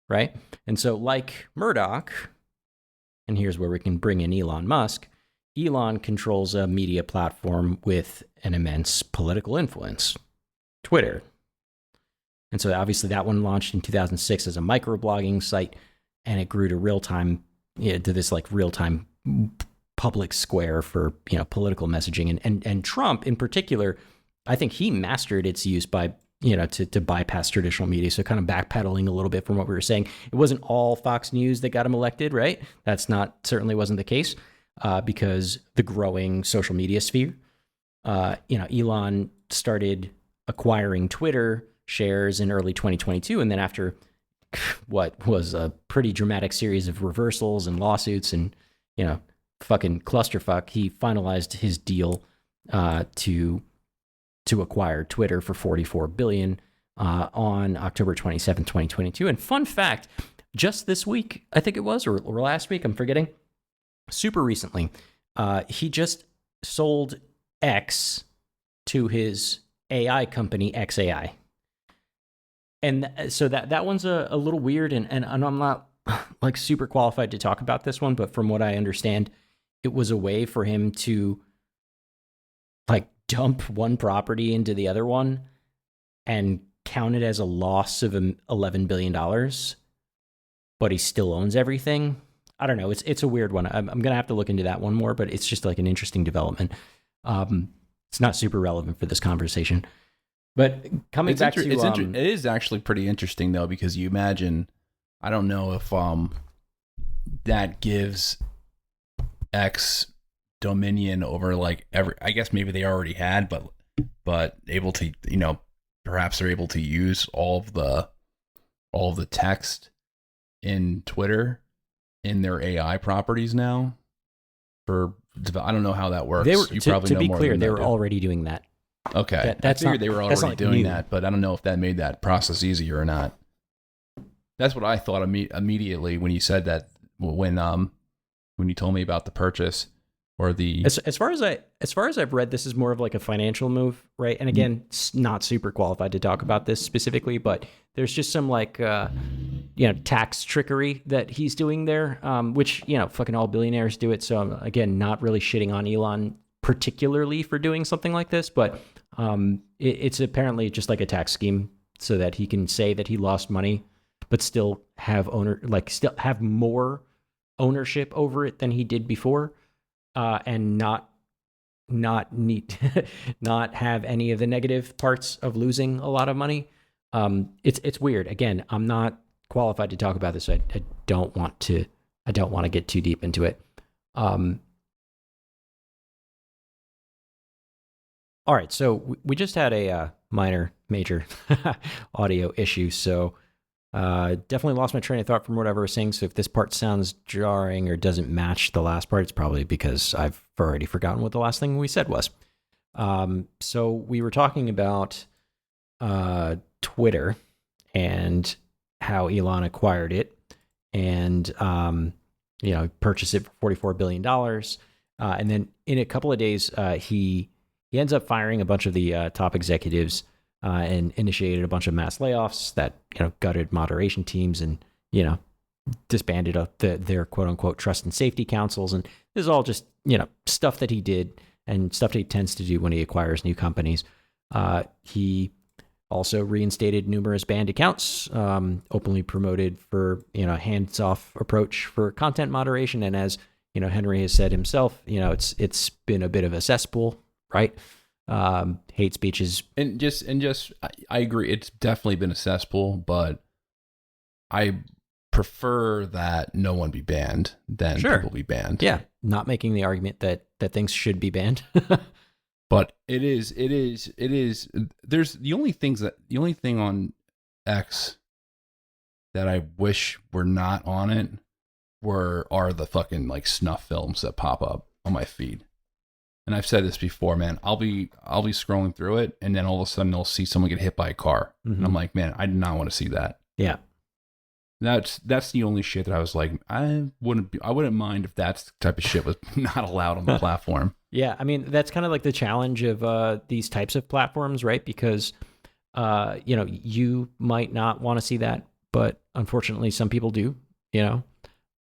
right? And so, like Murdoch, and here's where we can bring in Elon Musk. Elon controls a media platform with an immense political influence, Twitter. And so obviously that one launched in 2006 as a microblogging site, and it grew to to this like real-time public square for political messaging. And Trump in particular, I think he mastered its use by to bypass traditional media. So kind of backpedaling a little bit from what we were saying. It wasn't all Fox News that got him elected, right? Certainly wasn't the case because the growing social media sphere. Elon started acquiring Twitter shares in early 2022. And then after what was a pretty dramatic series of reversals and lawsuits and, fucking clusterfuck, he finalized his deal to acquire Twitter for $44 billion on October 27, 2022. And fun fact, just this week, I think it was, or last week, I'm forgetting, super recently, he just sold X to his AI company, XAI. And so that one's a little weird, and I'm not like super qualified to talk about this one, but from what I understand, it was a way for him to like dump one property into the other one and count it as a loss of $11 billion, but he still owns everything. I don't know. It's a weird one. I'm going to have to look into that one more, but it's just like an interesting development. It's not super relevant for this conversation. But coming back to... it is actually pretty interesting, though, because you imagine, I don't know if that gives X dominion over like I guess maybe they already had, but able to, perhaps they're able to use all of the text in Twitter in their AI properties now. I don't know how that works. To be clear, they were already doing that. Okay, I figured they were already doing that, but I don't know if that made that process easier or not. That's what I thought immediately when you said that, when you told me about the purchase or the... As far as I've read, this is more of like a financial move, right? And again, not super qualified to talk about this specifically, but there's just some like tax trickery that he's doing there, which fucking all billionaires do it. So again, not really shitting on Elon particularly for doing something like this, but it's apparently just like a tax scheme so that he can say that he lost money, but still have more ownership over it than he did before, and not have any of the negative parts of losing a lot of money. It's weird. Again, I'm not qualified to talk about this. I don't want to get too deep into it. All right, so we just had a major audio issue, so definitely lost my train of thought from what I was saying. So if this part sounds jarring or doesn't match the last part, it's probably because I've already forgotten what the last thing we said was. So we were talking about Twitter and how Elon acquired it and purchased it for $44 billion. And then in a couple of days, he ends up firing a bunch of the top executives and initiated a bunch of mass layoffs that gutted moderation teams and disbanded their quote unquote trust and safety councils. And this is all just stuff that he did and stuff that he tends to do when he acquires new companies. He also reinstated numerous banned accounts, openly promoted for a hands-off approach for content moderation. And as Henry has said himself, it's been a bit of a cesspool. Right. Hate speech is... And I agree. It's definitely been a cesspool, but I prefer that no one be banned than people be banned. Yeah. Not making the argument that things should be banned. But it is, there's the only thing on X that I wish were not on it are the fucking like snuff films that pop up on my feed. And I've said this before, man. I'll be scrolling through it, and then all of a sudden I'll see someone get hit by a car, and I'm like, man, I do not want to see that. Yeah, that's the only shit that I was like, I wouldn't mind if that type of shit was not allowed on the platform. Yeah, I mean that's kind of like the challenge of these types of platforms, right? Because you might not want to see that, but unfortunately, some people do, you know.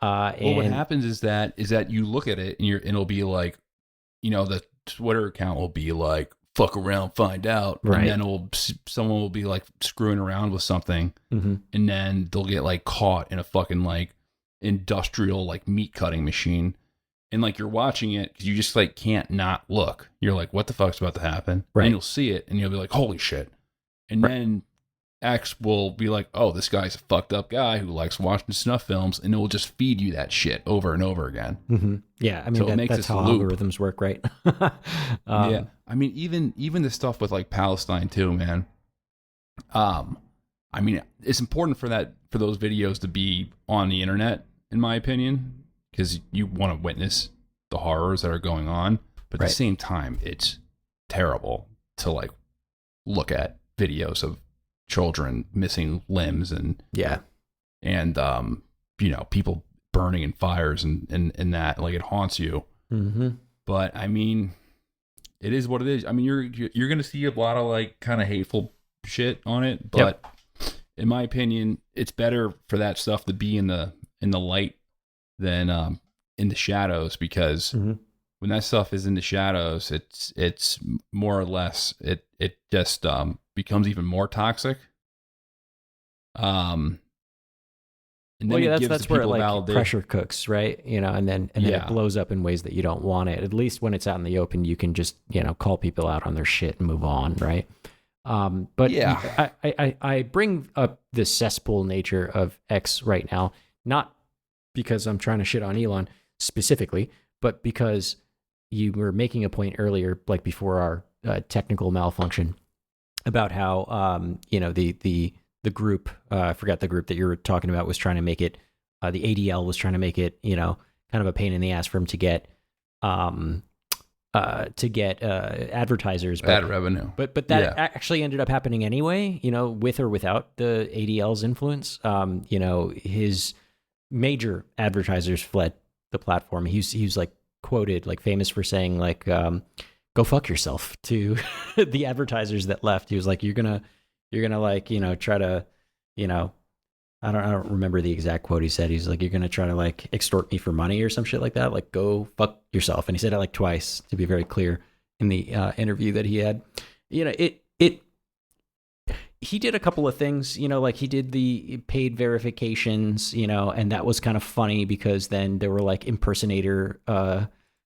Well, what happens is that you look at it and it'll be like, the Twitter account will be like, fuck around, find out. Right. And then someone will be like screwing around with something. Mm-hmm. And then they'll get like caught in a fucking like industrial like meat cutting machine. And like you're watching it because you just like can't not look. You're like, what the fuck's about to happen? Right. And you'll see it and you'll be like, holy shit. And then X will be like, oh, this guy's a fucked up guy who likes watching snuff films, and it will just feed you that shit over and over again. Mm-hmm. Yeah, I mean, so that's how algorithms work, right? Yeah, I mean, even the stuff with like Palestine too, man. I mean, it's important for those videos to be on the internet, in my opinion, because you want to witness the horrors that are going on. But at the same time, it's terrible to like look at videos of children missing limbs and people burning in fires and that, like, it haunts you. Mm-hmm. But I mean, it is what it is. I mean, you're gonna see a lot of like kind of hateful shit on it, but in my opinion, it's better for that stuff to be in the light than in the shadows, because when that stuff is in the shadows, it's more or less it just becomes even more toxic. And then that's where it like pressure cooks, right? And then it blows up in ways that you don't want it. At least when it's out in the open, you can just call people out on their shit and move on, right? But I bring up the cesspool nature of X right now, not because I'm trying to shit on Elon specifically, but because you were making a point earlier, like before our technical malfunction, about how the group, I forgot the group that you were talking about, was trying to make it, the ADL was trying to make it, kind of a pain in the ass for him to get advertisers, ad revenue. But that actually ended up happening anyway, with or without the ADL's influence. His major advertisers fled the platform. He was like quoted, like famous for saying like, go fuck yourself to the advertisers that left. He was like, you're gonna like, try to, I don't remember the exact quote he said. He's like, you're going to try to like extort me for money or some shit like that. Like, go fuck yourself. And he said it like twice, to be very clear, in the interview that he had. He did a couple of things, like he did the paid verifications, and that was kind of funny because then there were like impersonator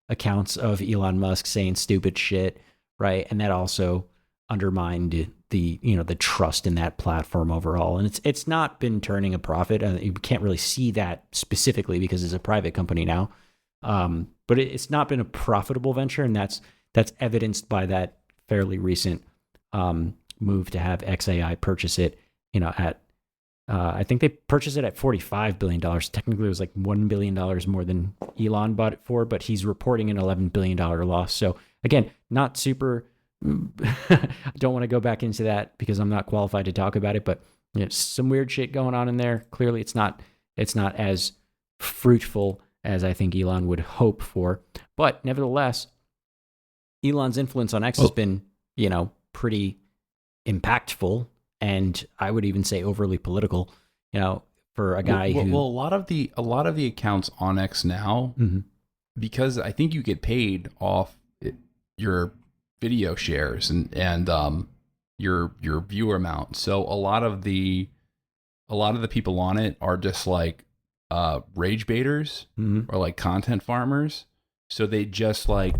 accounts of Elon Musk saying stupid shit, right? And that also undermined the trust in that platform overall, and it's not been turning a profit. You can't really see that specifically because it's a private company now, but it's not been a profitable venture, and that's evidenced by that fairly recent move to have XAI purchase it. At I think they purchased it at $45 billion. Technically, it was like $1 billion more than Elon bought it for, but he's reporting an $11 billion loss. So again, not super. I don't want to go back into that because I'm not qualified to talk about it, but some weird shit going on in there. Clearly it's not as fruitful as I think Elon would hope for, but nevertheless, Elon's influence on X has been, pretty impactful, and I would even say overly political, for a guy who... Well, a lot of the accounts on X now, because I think you get paid off your video shares and your viewer amount. So a lot of the people on it are just like rage baiters or like content farmers. So they just like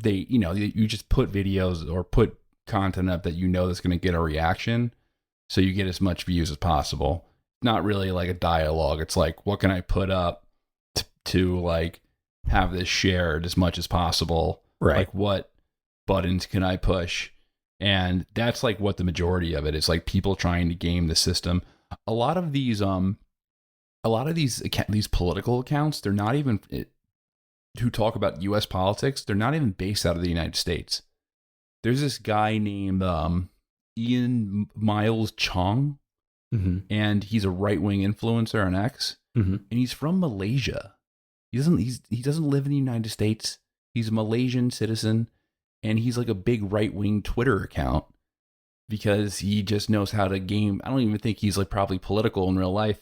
you just put videos or put content up that that's going to get a reaction, so you get as much views as possible. Not really like a dialogue. It's like, what can I put up to like have this shared as much as possible? Right. Like, what buttons can I push? And that's like what the majority of it is, like people trying to game the system. A lot of these political accounts, they're not even who talk about US politics, they're not even based out of the United States. There's this guy named Ian Miles Chong, and he's a right-wing influencer on X, and he's from Malaysia. He doesn't live in the United States. He's a Malaysian citizen. And he's like a big right-wing Twitter account because he just knows how to game. I don't even think he's like probably political in real life.